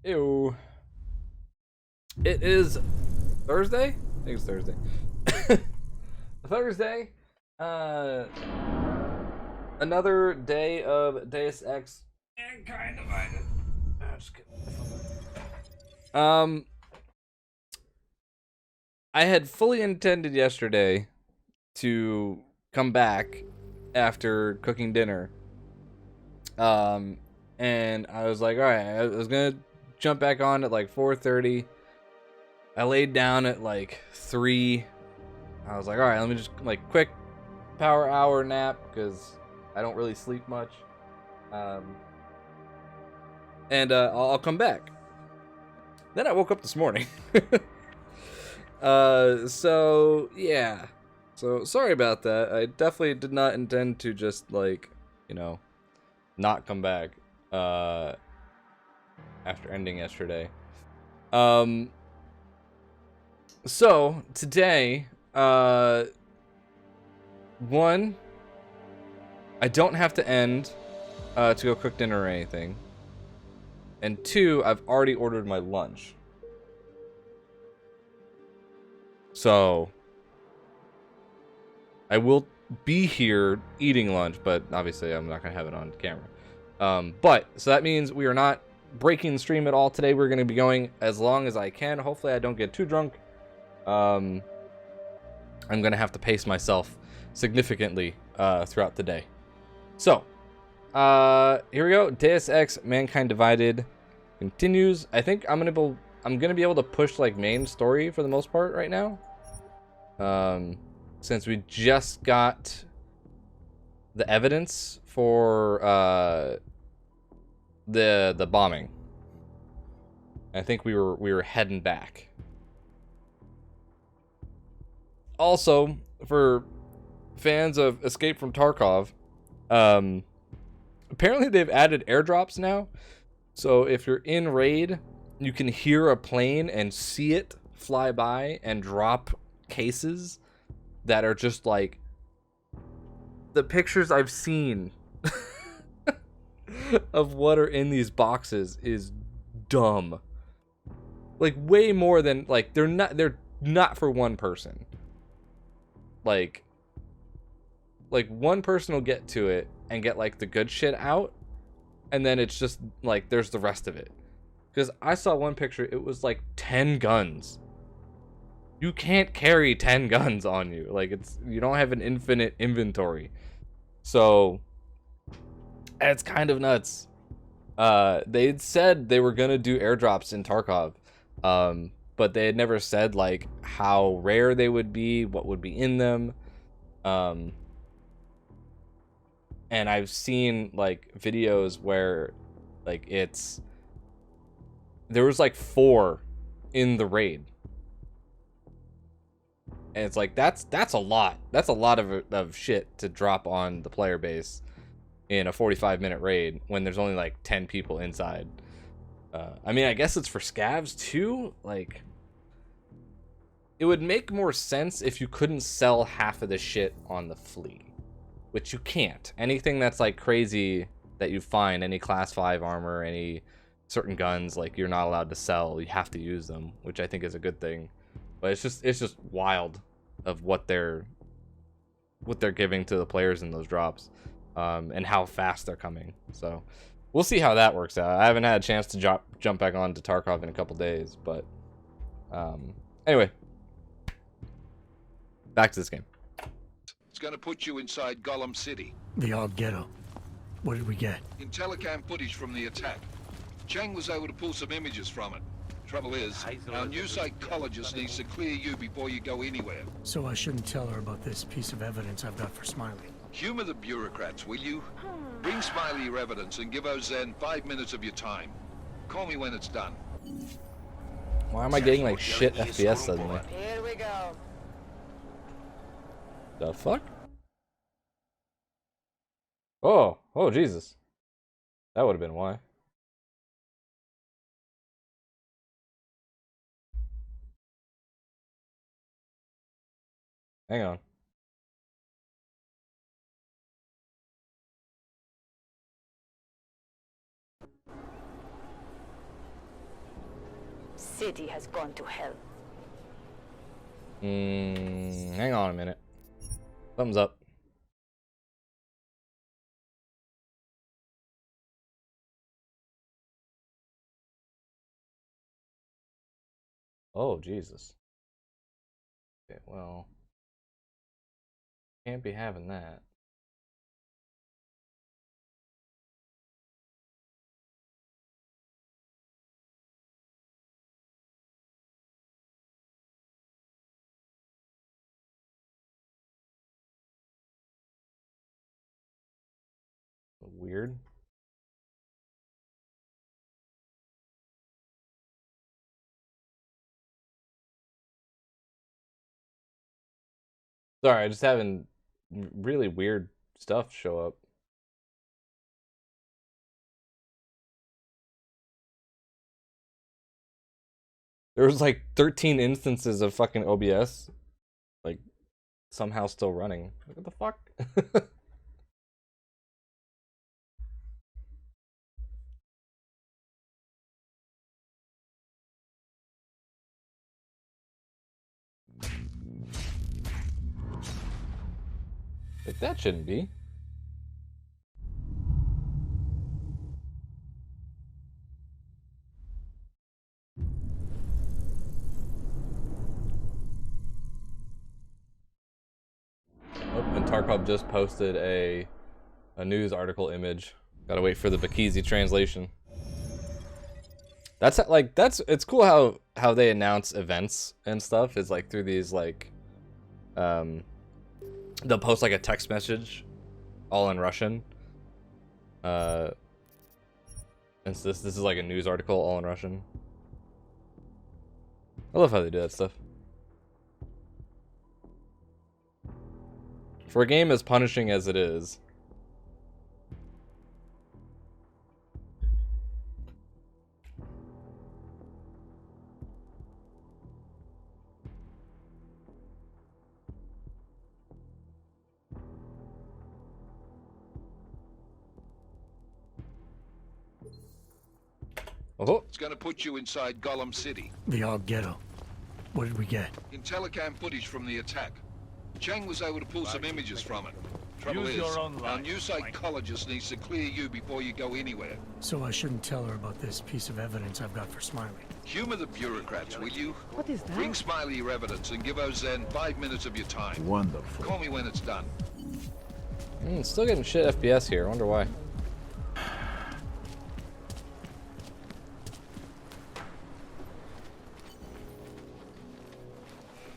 Ew. It is Thursday? I think it's Thursday. Thursday. Uh, another day of Deus Ex. And kind of divided. Just kidding. I had fully intended yesterday to come back after cooking dinner. And I was like, all right, I was gonna jump back on at like 4:30. I laid down at like 3. I was like, all right, let me just like quick power hour nap because I don't really sleep much. And I'll come back. Then I woke up this morning. So yeah. So sorry about that. I definitely did not intend to just like, not come back after ending yesterday. So today, one, I don't have to end to go cook dinner or anything. And 2, I've already ordered my lunch. So I will be here eating lunch, but obviously I'm not gonna have it on camera. But so that means we are not breaking the stream at all today. We're gonna be going as long as I can. Hopefully I don't get too drunk. I'm gonna have to pace myself significantly throughout the day. So here we go. Deus Ex Mankind Divided continues. I think I'm gonna be able to push like main story for the most part right now. Since we just got the evidence for the bombing. I think we were heading back. Also, for fans of Escape from Tarkov, apparently they've added airdrops now. So if you're in raid, you can hear a plane and see it fly by and drop cases that are just like the pictures I've seen of what are in these boxes is dumb. Like way more than like they're not for one person. Like one person will get to it and get like the good shit out, and then it's just like there's the rest of it. Because I saw one picture, it was like 10 guns. You can't carry 10 guns on you. Like you don't have an infinite inventory. So it's kind of nuts. They'd said they were gonna do airdrops in Tarkov. But they had never said like how rare they would be, what would be in them. And I've seen like videos where like there was like 4 in the raid. And it's like that's a lot. That's a lot of shit to drop on the player base in a 45-minute raid when there's only like 10 people inside. I mean, I guess it's for scavs too. Like, it would make more sense if you couldn't sell half of the shit on the flea, which you can't. Anything that's like crazy that you find, any class 5 armor, any certain guns, like you're not allowed to sell. You have to use them, which I think is a good thing. But it's just wild of what they're giving to the players in those drops, and how fast they're coming. So we'll see how that works out. I haven't had a chance to jump back on to Tarkov in a couple days, but anyway, back to this game. It's gonna put you inside Gollum City. The odd ghetto. What did we get? In telecam footage from the attack. Cheng was able to pull some images from it. Trouble is, our new psychologist needs to clear you before you go anywhere. So I shouldn't tell her about this piece of evidence I've got for Smiley. Humor the bureaucrats, will you? Bring Smiley your evidence and give Ozen 5 minutes of your time. Call me when it's done. Why am I getting like shit FPS suddenly? Here we go. The fuck? Oh Jesus. That would have been why. Hang on. city has gone to hell. Hang on a minute. Thumbs up. Oh, Jesus. Okay, well, can't be having that. Weird. Sorry, I just having really weird stuff show up. There was like 13 instances of fucking OBS, like somehow still running. What the fuck? Like that shouldn't be. Oh, and Tarkov just posted a news article image. Gotta wait for the Bakizi translation. That's like it's cool how they announce events and stuff is like through these like they'll post like a text message all in Russian. And so this is like a news article all in Russian. I love how they do that stuff. For a game as punishing as it is. Oh. It's gonna put you inside Gollum City. The Aug Ghetto. What did we get? In telecam footage from the attack. Cheng was able to pull some images from it. Trouble Use is, your own our line. new psychologist needs to clear you before you go anywhere. So I shouldn't tell her about this piece of evidence I've got for Smiley. Humor the bureaucrats, will you? What is that? Bring Smiley your evidence and give Ozen 5 minutes of your time. Wonderful. Call me when it's done. Still getting shit FPS here. I wonder why.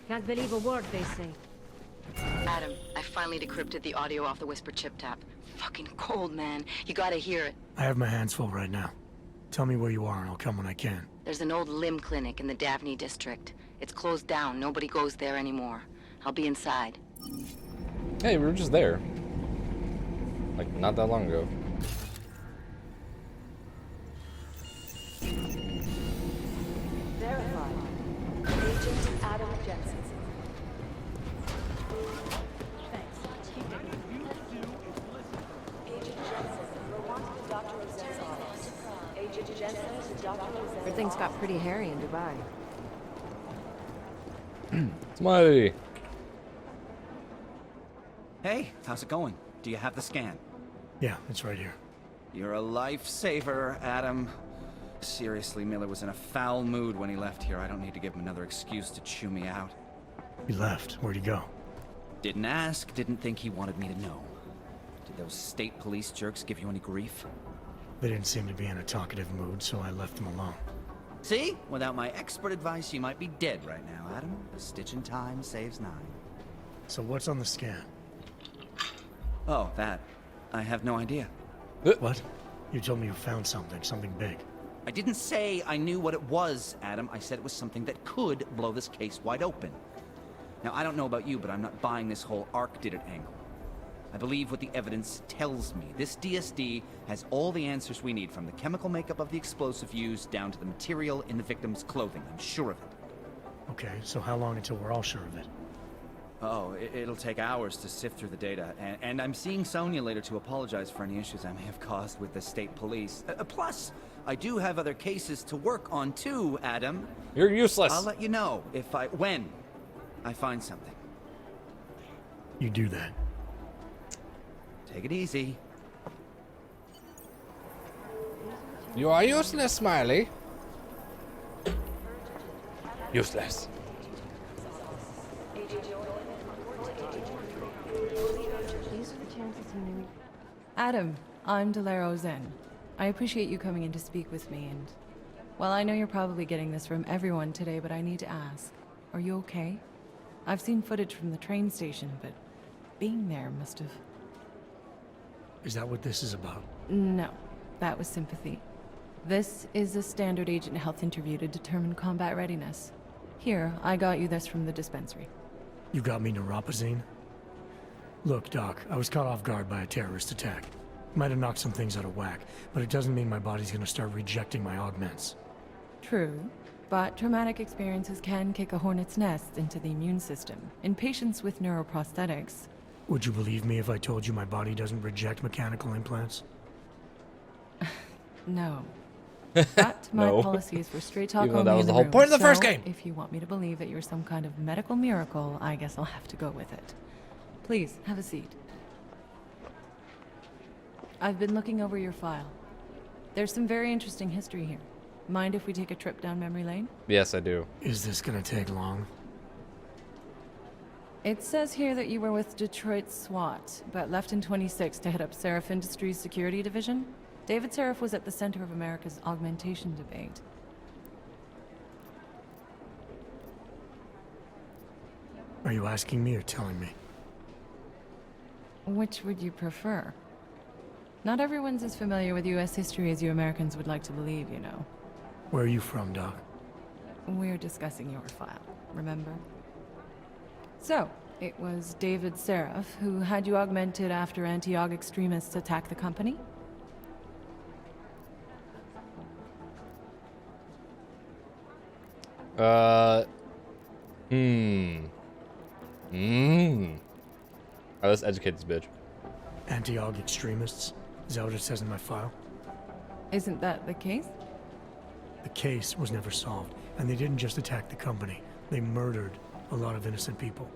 Can't believe a word they say. Adam, I finally decrypted the audio off the Whisper chip tap. Fucking cold, man. You gotta hear it. I have my hands full right now. Tell me where you are and I'll come when I can. There's an old limb clinic in the Daphne district. It's closed down. Nobody goes there anymore. I'll be inside. Hey, we were just there. Like, not that long ago. Verified. Agent Adam Jensen. Thanks. Agent Jensen, we're wanting Dr. Ozen's office. Agent Jensen to Dr. Ozen's Everything's got pretty hairy in Dubai. Smiley. Hey, how's it going? Do you have the scan? Yeah, it's right here. You're a lifesaver, Adam. Seriously, Miller was in a foul mood when he left here. I don't need to give him another excuse to chew me out. He left. Where'd he go? Didn't ask, didn't think he wanted me to know. Did those state police jerks give you any grief? They didn't seem to be in a talkative mood, so I left them alone. See? Without my expert advice, you might be dead right now, Adam. A stitch in time saves 9. So what's on the scan? Oh, that. I have no idea. What? You told me you found something big. I didn't say I knew what it was, Adam. I said it was something that could blow this case wide open. Now, I don't know about you, but I'm not buying this whole Ark did it angle. I believe what the evidence tells me. This DSD has all the answers we need, from the chemical makeup of the explosive used down to the material in the victim's clothing. I'm sure of it. Okay, so how long until we're all sure of it? Oh, it'll take hours to sift through the data, and I'm seeing Sonia later to apologize for any issues I may have caused with the state police. Plus, I do have other cases to work on too, Adam. You're useless. I'll let you know when I find something. You do that. Take it easy. You are useless, Smiley. Useless. These are the chances he knew. Adam, I'm Delaro Zen. I appreciate you coming in to speak with me, and well, I know you're probably getting this from everyone today, but I need to ask, are you okay? I've seen footage from the train station, but being there must have... Is that what this is about? No, that was sympathy. This is a standard agent health interview to determine combat readiness. Here, I got you this from the dispensary. You got me neuropazine? Look, Doc, I was caught off guard by a terrorist attack. Might have knocked some things out of whack, but it doesn't mean my body's gonna start rejecting my augments. True, but traumatic experiences can kick a hornet's nest into the immune system. In patients with neuroprosthetics... Would you believe me if I told you my body doesn't reject mechanical implants? No. But my No. policy is for straight talk Even though only that was in the the whole room, point of the first so game. If you want me to believe that you're some kind of medical miracle, I guess I'll have to go with it. Please, have a seat. I've been looking over your file. There's some very interesting history here. Mind if we take a trip down memory lane? Yes, I do. Is this gonna take long? It says here that you were with Detroit SWAT, but left in 26 to head up Seraph Industries' security division. David Seraph was at the center of America's augmentation debate. Are you asking me or telling me? Which would you prefer? Not everyone's as familiar with U.S. history as you Americans would like to believe, you know. Where are you from, Doc? We're discussing your file, remember? So, it was David Seraph who had you augmented after anti-Aug extremists attacked the company? Oh, let's educate this bitch. Anti-Aug extremists? Is that what it says in my file? Isn't that the case? The case was never solved, and they didn't just attack the company. They murdered a lot of innocent people.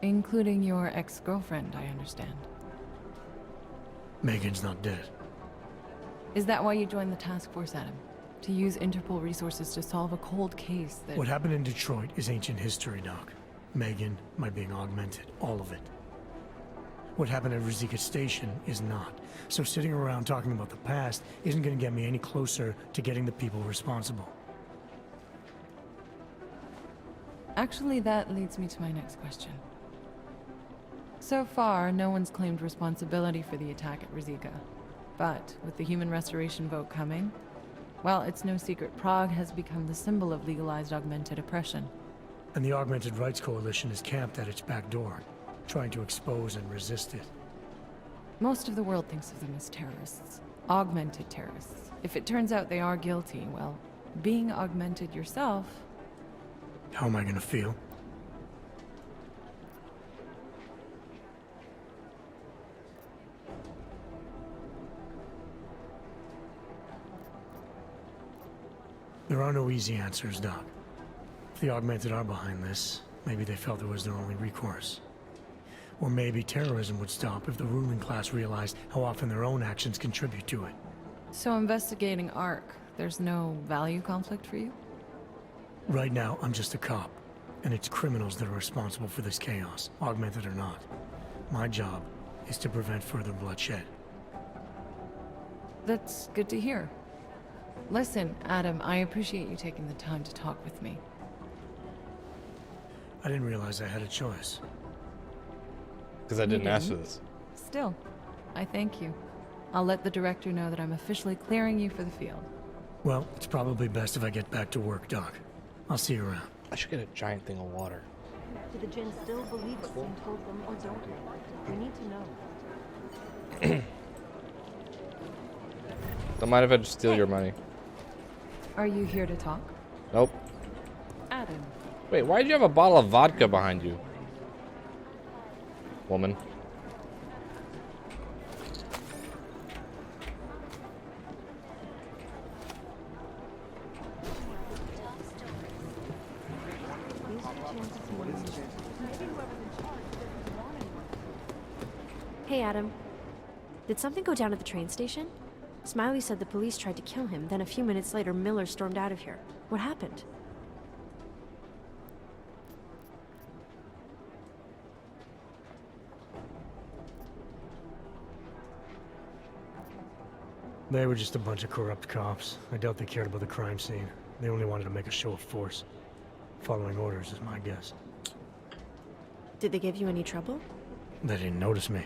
Including your ex-girlfriend, I understand. Megan's not dead. Is that why you joined the task force, Adam? To use Interpol resources to solve a cold case that... What happened in Detroit is ancient history, Doc. Megan, my being augmented, all of it. What happened at Rosika Station is not. So sitting around talking about the past isn't going to get me any closer to getting the people responsible. Actually, that leads me to my next question. So far, no one's claimed responsibility for the attack at Rosika. But with the human restoration vote coming, well, it's no secret Prague has become the symbol of legalized augmented oppression. And the Augmented Rights Coalition is camped at its back door, trying to expose and resist it. Most of the world thinks of them as terrorists. Augmented terrorists. If it turns out they are guilty, well, being augmented yourself... How am I going to feel? There are no easy answers, Doc. If the Augmented are behind this, maybe they felt it was their only recourse. Or maybe terrorism would stop if the ruling class realized how often their own actions contribute to it. So investigating ARC, there's no value conflict for you? Right now, I'm just a cop, and it's criminals that are responsible for this chaos, augmented or not. My job is to prevent further bloodshed. That's good to hear. Listen, Adam, I appreciate you taking the time to talk with me. I didn't realize I had a choice. Because I didn't ask for this. Still, I thank you. I'll let the director know that I'm officially clearing you for the field. Well, it's probably best if I get back to work, Doc. I'll see you around. I should get a giant thing of water. Do the Jinn still believe what Sam told them, or don't they? We need to know. Don't mind if I just steal your money. Are you here to talk? Nope. Adam. Wait, why did you have a bottle of vodka behind you? woman. Hey, Adam. Did something go down at the train station? Smiley said the police tried to kill him, then a few minutes later, Miller stormed out of here. What happened? They were just a bunch of corrupt cops. I doubt they cared about the crime scene. They only wanted to make a show of force. Following orders is my guess. Did they give you any trouble? They didn't notice me.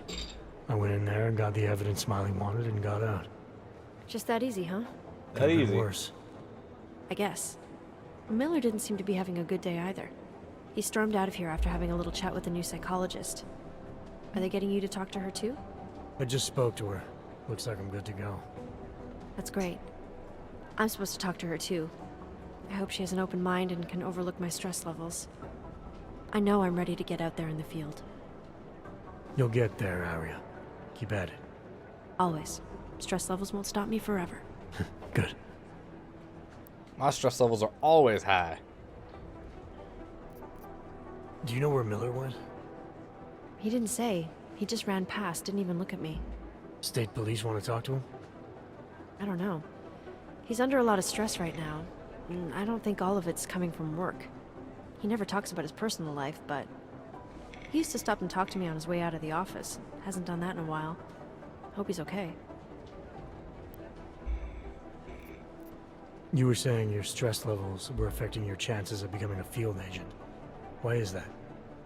I went in there, got the evidence Smiley wanted, and got out. Just that easy, huh? Could've been easy. worse. I guess. Miller didn't seem to be having a good day either. He stormed out of here after having a little chat with the new psychologist. Are they getting you to talk to her too? I just spoke to her. Looks like I'm good to go. That's great. I'm supposed to talk to her too. I hope she has an open mind and can overlook my stress levels. I know I'm ready to get out there in the field. You'll get there, Arya. Keep at it. Always. Stress levels won't stop me forever. Good. My stress levels are always high. Do you know where Miller went? He didn't say. He just ran past, didn't even look at me. State police want to talk to him? I don't know. He's under a lot of stress right now. And I don't think all of it's coming from work. He never talks about his personal life, but he used to stop and talk to me on his way out of the office. Hasn't done that in a while. Hope he's okay. You were saying your stress levels were affecting your chances of becoming a field agent. Why is that?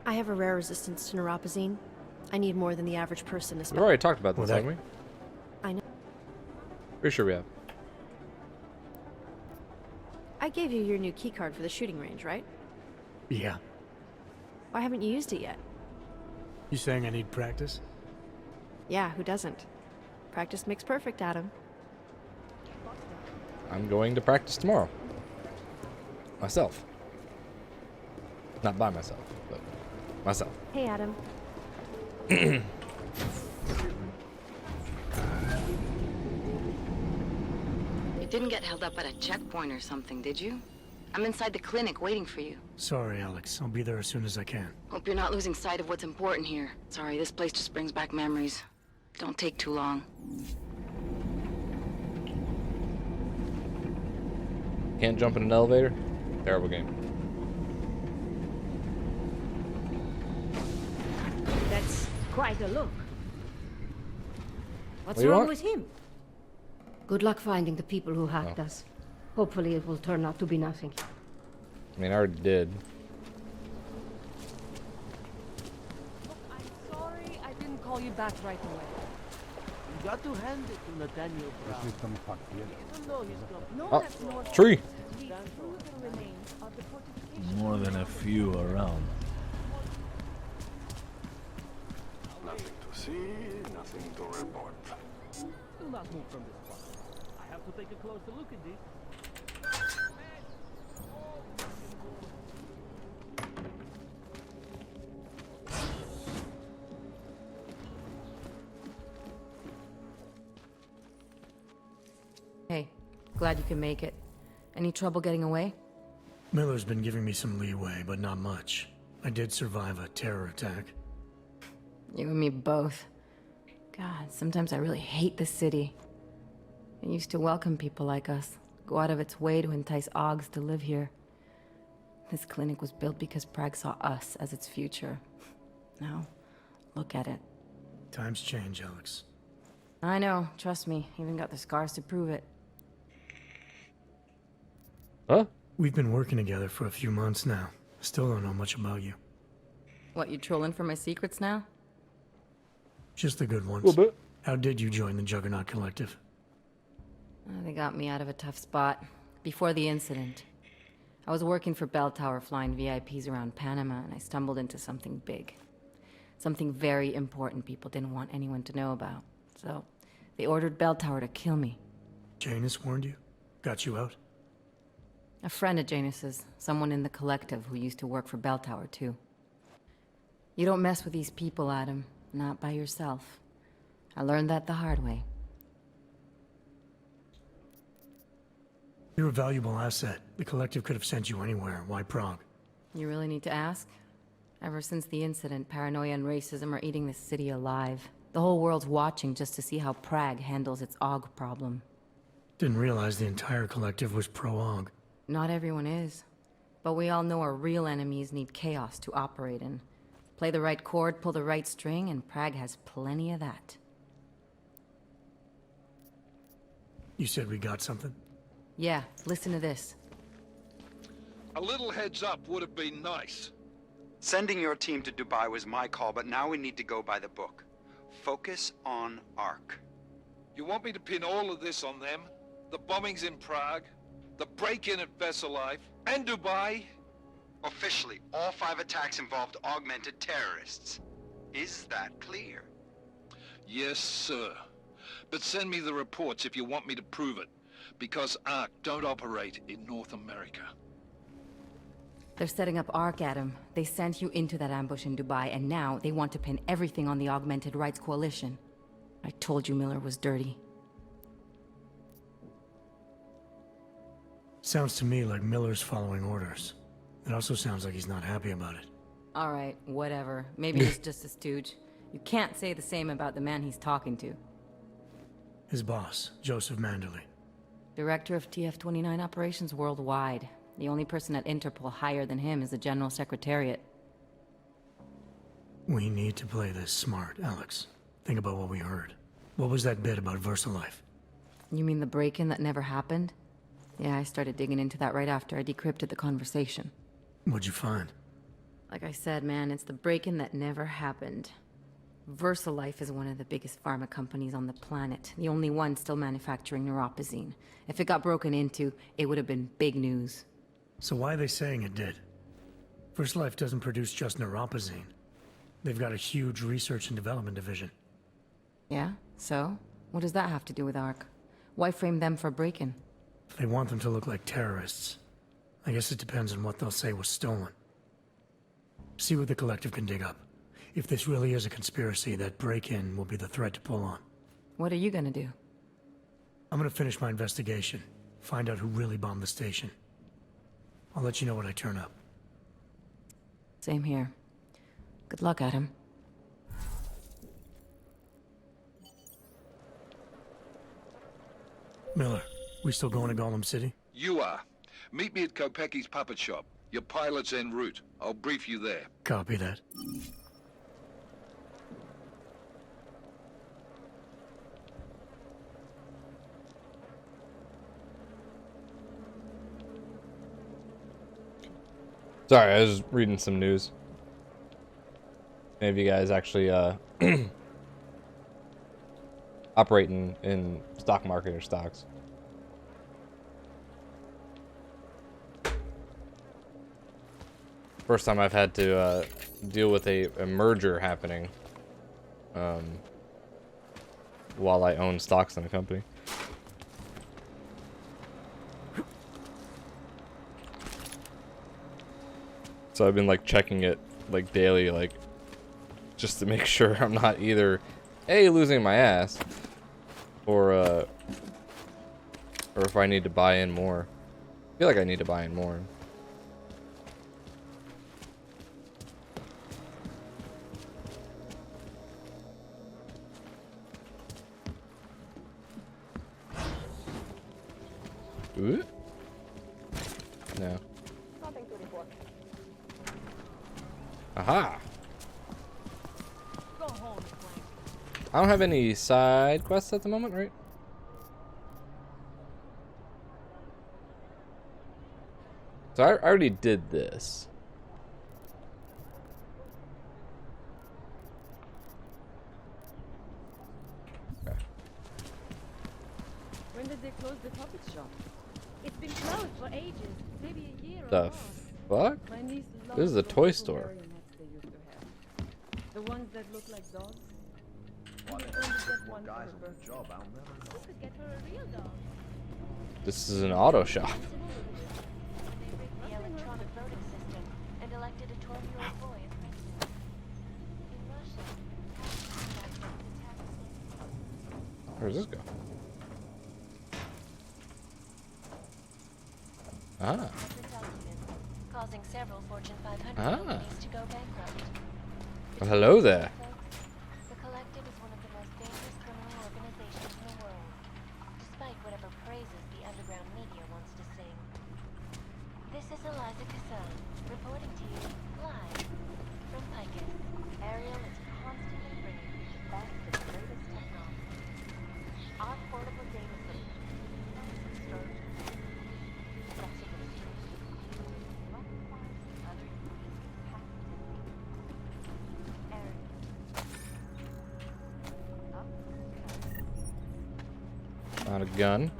I have a rare resistance to neuropozyne. I need more than the average person, We've especially. already talked about this, Well, haven't we? I know. Pretty sure we have. I gave you your new keycard for the shooting range, right? Yeah. Why haven't you used it yet? You saying I need practice? Yeah, who doesn't? Practice makes perfect, Adam. I'm going to practice tomorrow. Myself. Not by myself, but myself. Hey, Adam. You didn't get held up at a checkpoint or something, did you? I'm inside the clinic waiting for you. Sorry, Alex. I'll be there as soon as I can. Hope you're not losing sight of what's important here. Sorry, this place just brings back memories. Don't take too long. Can't jump in an elevator? Terrible game. That's quite a look. What's What do you wrong want? with him? Good luck finding the people who hacked us. Hopefully it will turn out to be nothing. I mean, I already did. Look, I'm sorry I didn't call you back right away. You got to hand it to Nathaniel Brown. Even though he's got No, Oh, that's more tree. the remains of the fortification. More than a few around. Nothing to see, nothing to report. Do not move from this spot. I have to take a closer look at this. Hey, glad you can make it. Any trouble getting away? Miller's been giving me some leeway, but not much. I did survive a terror attack. You and me both. God, sometimes I really hate this city. It used to welcome people like us, go out of its way to entice Augs to live here. This clinic was built because Prague saw us as its future. Now, look at it. Times change, Alex. I know, trust me, even got the scars to prove it. Huh? We've been working together for a few months now. Still don't know much about you. What, you trolling for my secrets now? Just the good ones. Little bit. How did you join the Juggernaut Collective? They got me out of a tough spot. Before the incident. I was working for Bell Tower flying VIPs around Panama, and I stumbled into something big. Something very important people didn't want anyone to know about. So, they ordered Bell Tower to kill me. Janus warned you? Got you out? A friend of Janus's, someone in the collective who used to work for Bell Tower too. You don't mess with these people, Adam. Not by yourself. I learned that the hard way. You're a valuable asset. The Collective could have sent you anywhere. Why Prague? You really need to ask? Ever since the incident, paranoia and racism are eating this city alive. The whole world's watching just to see how Prague handles its Aug problem. Didn't realize the entire Collective was pro-Aug. Not everyone is. But we all know our real enemies need chaos to operate in. Play the right chord, pull the right string, and Prague has plenty of that. You said we got something? Yeah, listen to this. A little heads up would have been nice. Sending your team to Dubai was my call, but now we need to go by the book. Focus on Ark. You want me to pin all of this on them? The bombings in Prague, the break-in at Vesalife, and Dubai? Officially, all 5 attacks involved augmented terrorists. Is that clear? Yes, sir. But send me the reports if you want me to prove it, because Ark don't operate in North America. They're setting up Ark, Adam. They sent you into that ambush in Dubai, and now they want to pin everything on the Augmented Rights Coalition. I told you Miller was dirty. Sounds to me like Miller's following orders. It also sounds like he's not happy about it. Alright, whatever. Maybe he's just a stooge. You can't say the same about the man he's talking to. His boss, Joseph Manderley. Director of TF-29 operations worldwide. The only person at Interpol higher than him is the General Secretariat. We need to play this smart, Alex. Think about what we heard. What was that bit about VersaLife? You mean the break-in that never happened? Yeah, I started digging into that right after I decrypted the conversation. What'd you find? Like I said, man, it's the break-in that never happened. VersaLife is one of the biggest pharma companies on the planet. The only one still manufacturing neuropozyne. If it got broken into, it would have been big news. So why are they saying it did? VersaLife doesn't produce just neuropozyne. They've got a huge research and development division. Yeah? So? What does that have to do with Ark? Why frame them for break-in? They want them to look like terrorists. I guess it depends on what they'll say was stolen. See what the Collective can dig up. If this really is a conspiracy, that break-in will be the thread to pull on. What are you gonna do? I'm gonna finish my investigation. Find out who really bombed the station. I'll let you know when I turn up. Same here. Good luck, Adam. Miller, we still going to Golem City? You are. Meet me at Kopecki's puppet shop. Your pilot's en route. I'll brief you there. Copy that. Sorry, I was reading some news. Any of you guys actually operating in stock market or stocks? First time I've had to deal with a merger happening while I own stocks in a company. So I've been like checking it like daily, like just to make sure I'm not either A, losing my ass, or if I need to buy in more. I feel like I need to buy in more. Ooh. No. Nothing to report. Aha! Go home, I don't have any side quests at the moment, right? So I already did this. Okay. When did they close the puppet shop? It's been closed for ages, maybe a year or The more. fuck? My niece This is a loves toy those store. marionettes they used to have. The ones that look like dogs. Well, We only get one guys for her on the job, I'll never know. You could get her a real dog. This is an auto shop. They rigged the electronic voting system and elected a 12-year-old boy as president. Where does this go? Ah. Causing several Fortune 500 companies to go bankrupt. Well, hello there. The Collective is one of the most dangerous criminal organizations in the world, despite whatever praises the underground media wants to sing. This is Eliza Cassan, reporting to you live from Picus. Ariel is constantly bringing you the best and greatest technology. Our portable data solution is storage. Not a gun.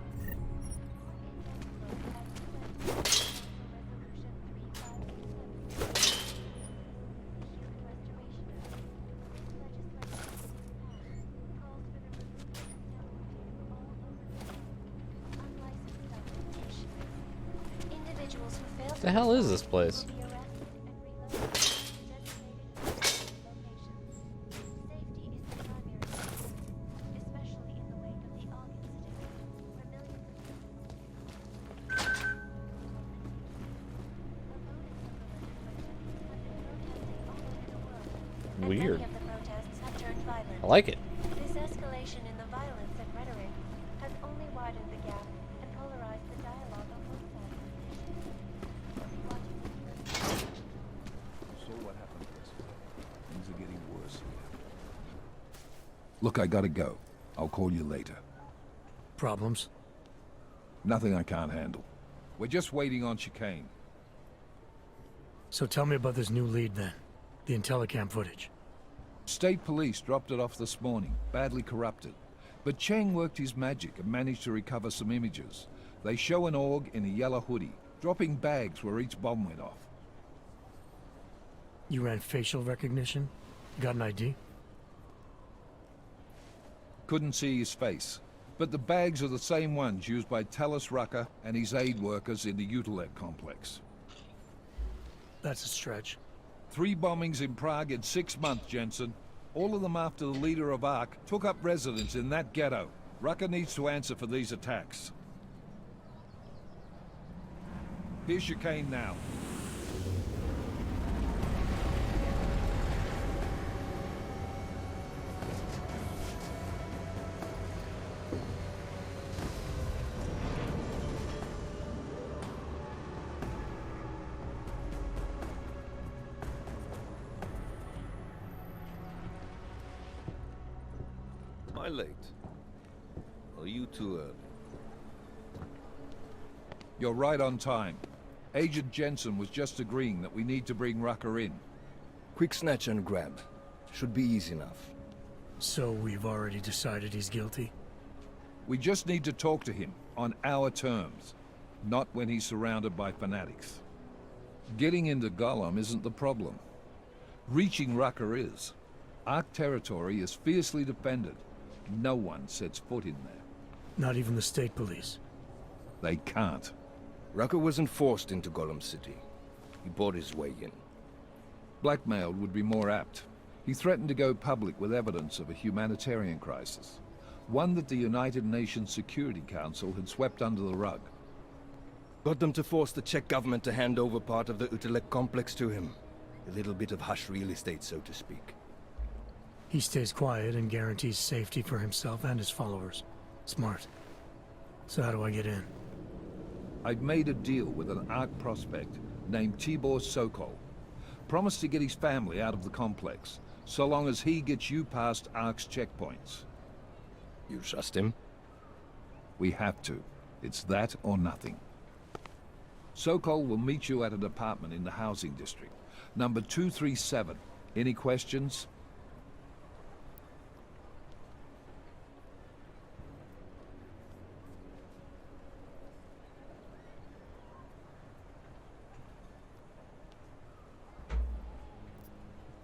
What the hell is this place? Weird. I like it. This escalation in the violence and rhetoric has only widened the gap and polarized the dialogue on both sides. So what happened yesterday? Things are getting worse here. Look, I gotta go. I'll call you later. Problems? Nothing I can't handle. We're just waiting on chicane. So tell me about this new lead then. The Intellicam footage. State police dropped it off this morning, badly corrupted. But Cheng worked his magic and managed to recover some images. They show an Aug in a yellow hoodie, dropping bags where each bomb went off. You ran facial recognition? Got an ID? Couldn't see his face. But the bags are the same ones used by Talos Rucker and his aid workers in the Utilic complex. That's a stretch. 3 bombings in Prague in 6 months, Jensen. All of them after the leader of ARC took up residence in that ghetto. Rucker needs to answer for these attacks. Here's chicane now. Am I late? Are you too early? You're right on time. Agent Jensen was just agreeing that we need to bring Rucker in. Quick snatch and grab. Should be easy enough. So we've already decided he's guilty? We just need to talk to him on our terms, not when he's surrounded by fanatics. Getting into Gollum isn't the problem. Reaching Rucker is. Ark territory is fiercely defended. No one sets foot in there. Not even the state police? They can't. Rucker wasn't forced into Gollum City. He bought his way in. Blackmailed would be more apt. He threatened to go public with evidence of a humanitarian crisis. One that the United Nations Security Council had swept under the rug. Got them to force the Czech government to hand over part of the Utilic complex to him. A little bit of hush real estate, so to speak. He stays quiet and guarantees safety for himself and his followers. Smart. So how do I get in? I've made a deal with an ARC prospect named Tibor Sokol. Promised to get his family out of the complex, so long as he gets you past ARC's checkpoints. You trust him? We have to. It's that or nothing. Sokol will meet you at an apartment in the housing district. Number 237. Any questions?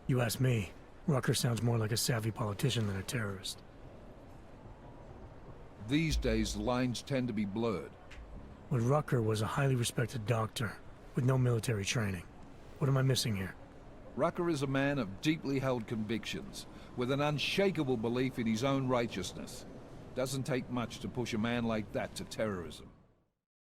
You ask me, Rucker sounds more like a savvy politician than a terrorist. These days, the lines tend to be blurred. But Rucker was a highly respected doctor, with no military training. What am I missing here? Rucker is a man of deeply held convictions, with an unshakable belief in his own righteousness. Doesn't take much to push a man like that to terrorism.